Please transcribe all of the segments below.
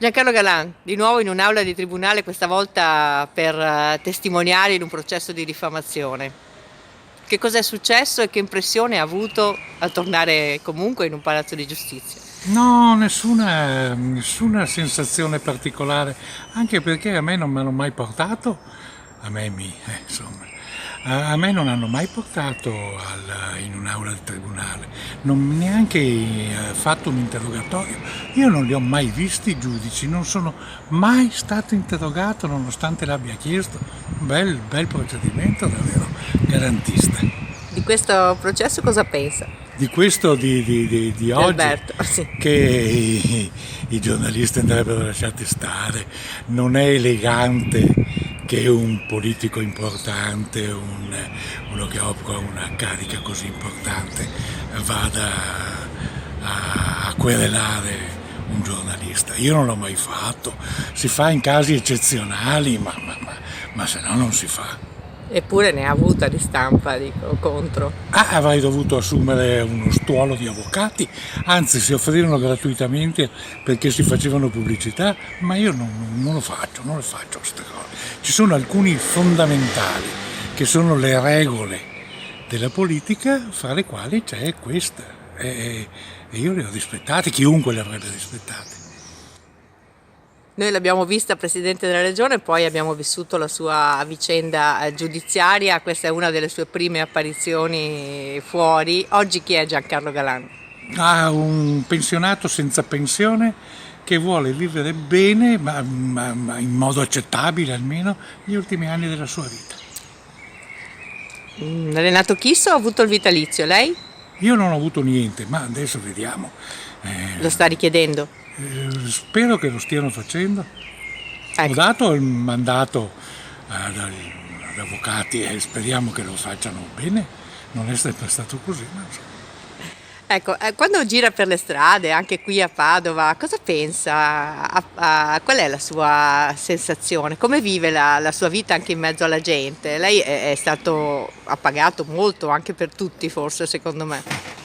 Giancarlo Galan, di nuovo in un'aula di tribunale, questa volta per testimoniare in un processo di diffamazione. Che cos'è successo e che impressione ha avuto al tornare comunque in un palazzo di giustizia? No, nessuna sensazione particolare, anche perché a me non me l'hanno mai portato, insomma, a me non hanno mai portato in un'aula di tribunale, non neanche fatto un interrogatorio. Io non li ho mai visti i giudici, non sono mai stato interrogato nonostante l'abbia chiesto. Bel procedimento davvero garantista. Di questo processo cosa pensa? Di questo di Di oggi, Alberto, sì. che i giornalisti andrebbero lasciati stare, non è elegante che un politico importante, uno che occupa una carica così importante, vada a querelare un giornalista. Io non l'ho mai fatto, si fa in casi eccezionali, ma se no non si fa. Eppure ne ha avuta di stampa, dico, contro. Avrei dovuto assumere uno stuolo di avvocati, anzi si offrirono gratuitamente perché si facevano pubblicità, ma io non lo faccio, non le faccio queste cose. Ci sono alcuni fondamentali, che sono le regole della politica, fra le quali c'è questa. E io le ho rispettate, chiunque le avrebbe rispettate. Noi l'abbiamo vista presidente della regione, poi abbiamo vissuto la sua vicenda giudiziaria, questa è una delle sue prime apparizioni fuori. Oggi chi è Giancarlo Galan? Ha un pensionato senza pensione che vuole vivere bene, ma in modo accettabile almeno, gli ultimi anni della sua vita. Renato Chisso ha avuto il vitalizio, lei Io non ho avuto niente, ma adesso vediamo. lo sta richiedendo. Spero che lo stiano facendo. Ho Ecco, dato il mandato agli avvocati e speriamo che lo facciano bene. Non è sempre stato così, ma insomma. ecco, quando gira per le strade, anche qui a Padova, cosa pensa? Qual è la sua sensazione? Come vive la sua vita anche in mezzo alla gente? Lei ha pagato molto anche per tutti, forse, secondo me.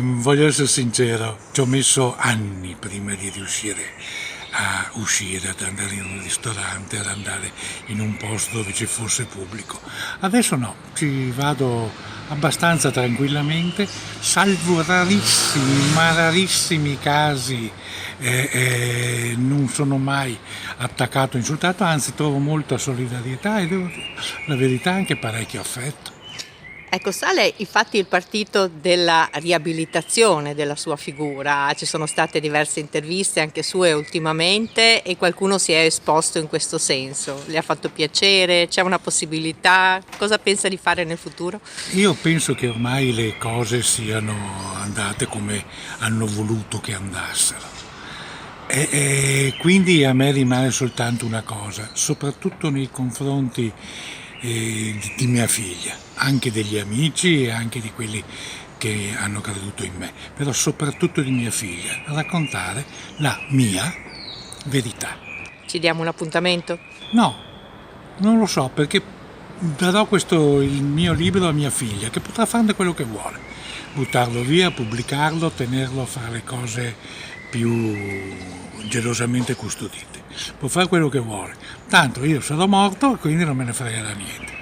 Voglio essere sincero, ci ho messo anni prima di riuscire a uscire, ad andare in un ristorante, ad andare in un posto dove ci fosse pubblico. Adesso no, ci vado abbastanza tranquillamente, salvo rarissimi, ma rarissimi casi, non sono mai attaccato, insultato, anzi trovo molta solidarietà e devo dire la verità anche parecchio affetto. Ecco, sa lei, infatti il partito della riabilitazione della sua figura, ci sono state diverse interviste anche sue ultimamente e qualcuno si è esposto in questo senso. Le ha fatto piacere? C'è una possibilità? Cosa pensa di fare nel futuro? Io penso che ormai le cose siano andate come hanno voluto che andassero. E quindi a me rimane soltanto una cosa, soprattutto nei confronti di mia figlia, anche degli amici e anche di quelli che hanno creduto in me, però soprattutto di mia figlia, raccontare la mia verità. Ci diamo un appuntamento? No, non lo so, perché darò il mio libro a mia figlia, che potrà farne quello che vuole. Buttarlo via, pubblicarlo, tenerlo a fare le cose più gelosamente custodite. Può fare quello che vuole. Tanto io sarò morto e quindi non me ne fregherà niente.